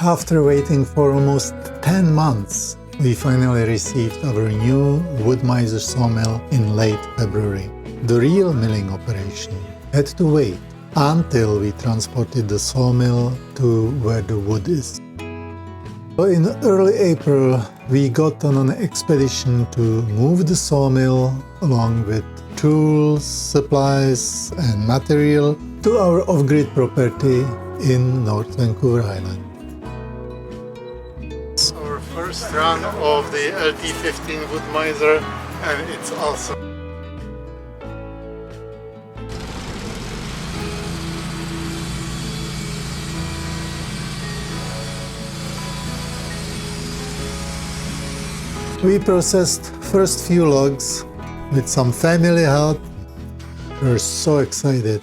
After waiting for almost 10 months, we finally received our new Wood-Mizer sawmill in late February. The real milling operation had to wait until we transported the sawmill to where the wood is. In early April, we got on an expedition to move the sawmill along with tools, supplies and material to our off-grid property in North Vancouver Island. It's our first run of the LT15 Wood-Mizer and it's awesome. We processed first few logs with some family help. We're so excited.